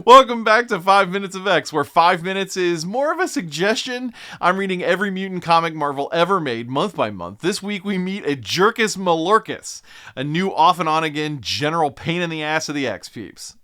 Welcome back to 5 Minutes of X, where 5 minutes is more of a suggestion. I'm reading every mutant comic Marvel ever made, month by month. This week we meet a jerkus malerkus, a new off and on again general pain in the ass of the X-Peeps.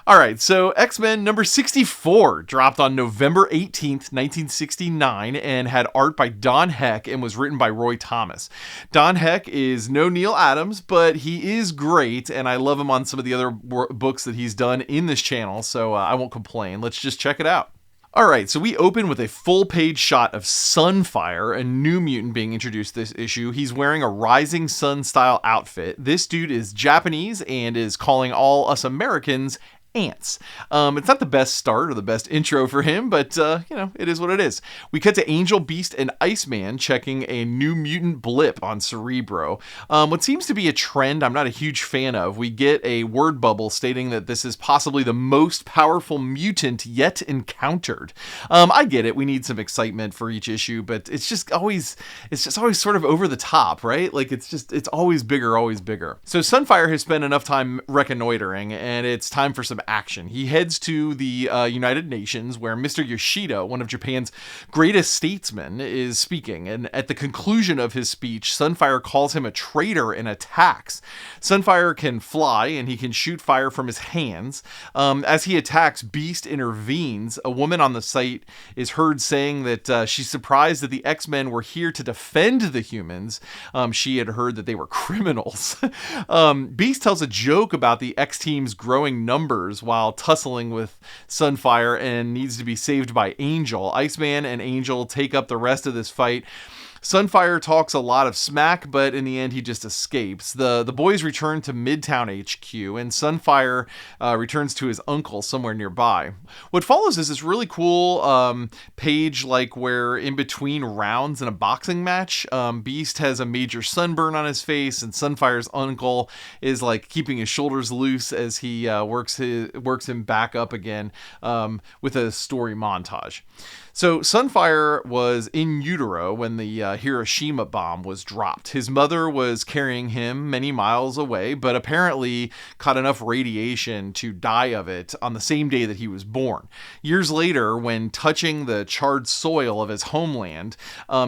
Alright, so X-Men number 64 dropped on November 18th, 1969, and had art by Don Heck and was written by Roy Thomas. Don Heck is no Neal Adams, but he is great, and I love him on some of the other books that he's done in this channel, so I won't complain. Let's just check it out. Alright, so we open with a full-page shot of Sunfire, a new mutant being introduced this issue. He's wearing a Rising Sun-style outfit. This dude is Japanese and is calling all us Americans ants. It's not the best start or the best intro for him, but, it is what it is. We cut to Angel, Beast, and Iceman checking a new mutant blip on Cerebro. What seems to be a trend I'm not a huge fan of. We get a word bubble stating that this is possibly the most powerful mutant yet encountered. I get it. We need some excitement for each issue, but it's just always sort of over the top, right? Like it's always bigger, always bigger. So Sunfire has spent enough time reconnoitering, and it's time for some action. He heads to the United Nations, where Mr. Yoshida, one of Japan's greatest statesmen, is speaking. And at the conclusion of his speech, Sunfire calls him a traitor and attacks. Sunfire can fly, and he can shoot fire from his hands. As he attacks, Beast intervenes. A woman on the site is heard saying that she's surprised that the X-Men were here to defend the humans. She had heard that they were criminals. Beast tells a joke about the X-Team's growing numbers while tussling with Sunfire and needs to be saved by Angel. Iceman and Angel take up the rest of this fight. Sunfire talks a lot of smack, but in the end, he just escapes. The boys return to Midtown HQ, and Sunfire returns to his uncle somewhere nearby. What follows is this really cool page, like where in between rounds in a boxing match, Beast has a major sunburn on his face, and Sunfire's uncle is like keeping his shoulders loose as he works him back up again with a story montage. So Sunfire was in utero when the Hiroshima bomb was dropped. His mother was carrying him many miles away, but apparently caught enough radiation to die of it on the same day that he was born. Years later, when touching the charred soil of his homeland,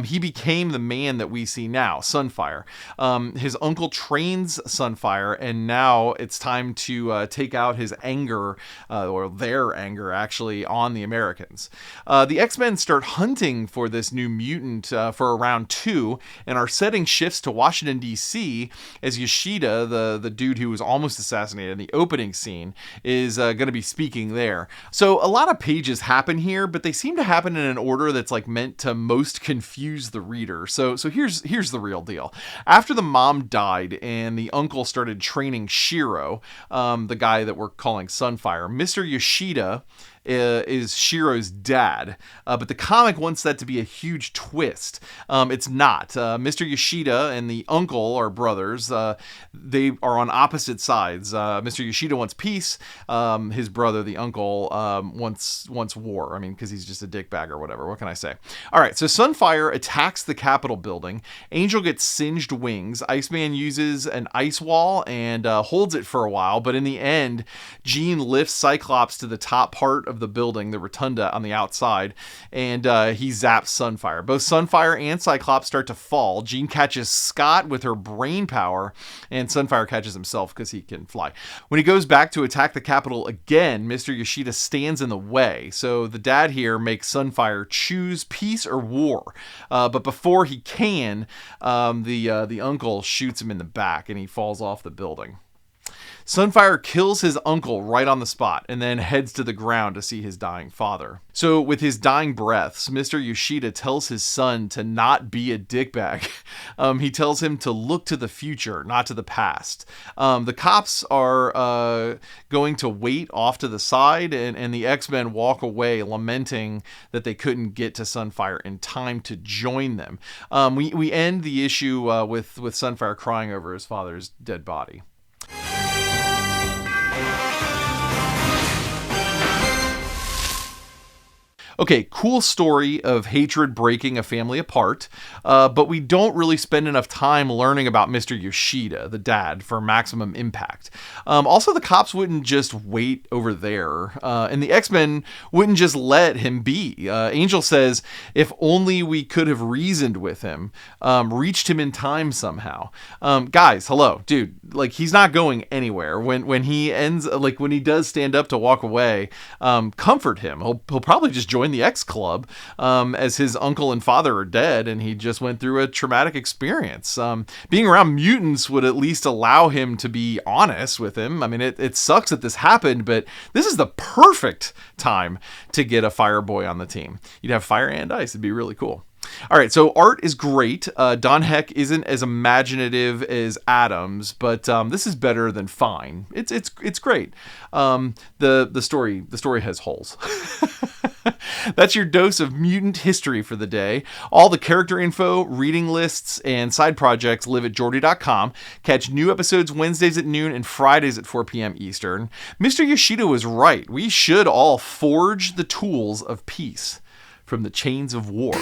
he became the man that we see now, Sunfire. His uncle trains Sunfire, and now it's time to take out his anger, or their anger actually, on the Americans. The X-Men start hunting for this new mutant for round 2, and our setting shifts to Washington D.C. as Yoshida, the dude who was almost assassinated in the opening scene, is going to be speaking there. So a lot of pages happen here, but they seem to happen in an order that's like meant to most confuse the reader. So here's the real deal. After the mom died and the uncle started training Shiro, the guy that we're calling Sunfire, Mr. Yoshida is Shiro's dad, but the comic wants that to be a huge twist. It's not. Mr. Yoshida and the uncle are brothers. They are on opposite sides. Mr. Yoshida wants peace. His brother, the uncle, wants war. I mean, because he's just a dickbag or whatever. What can I say? All right, so Sunfire attacks the Capitol building. Angel gets singed wings. Iceman uses an ice wall and holds it for a while, but in the end, Jean lifts Cyclops to the top part of the building, the rotunda on the outside, and he zaps Sunfire. Both Sunfire and Cyclops start to fall. Jean catches Scott with her brain power, and Sunfire catches himself because he can fly. When he goes back to attack the Capitol again, Mr. Yoshida stands in the way. So the dad here makes Sunfire choose peace or war. But before he can, the uncle shoots him in the back, and he falls off the building. Sunfire kills his uncle right on the spot and then heads to the ground to see his dying father. So with his dying breaths, Mr. Yoshida tells his son to not be a dickbag. He tells him to look to the future, not to the past. The cops are going to wait off to the side, and the X-Men walk away lamenting that they couldn't get to Sunfire in time to join them. We end the issue with Sunfire crying over his father's dead body. Okay, cool story of hatred breaking a family apart, but we don't really spend enough time learning about Mr. Yoshida, the dad, for maximum impact. Also, the cops wouldn't just wait over there, and the X-Men wouldn't just let him be. Angel says, if only we could have reasoned with him, reached him in time somehow. Guys, hello, dude, like, he's not going anywhere. When he ends, like, when he does stand up to walk away, comfort him. He'll probably just join the X Club, as his uncle and father are dead and he just went through a traumatic experience. Being around mutants would at least allow him to be honest with him. I mean, it sucks that this happened, but this is the perfect time to get a Fireboy on the team. You'd have fire and ice. It'd be really cool. All right, so art is great. Don Heck isn't as imaginative as Adams, but this is better than fine. It's great. The story has holes. That's your dose of mutant history for the day. All the character info, reading lists, and side projects live at Jordy.com. Catch new episodes Wednesdays at noon and Fridays at 4 p.m. Eastern. Mr. Yoshida was right. We should all forge the tools of peace from the chains of war.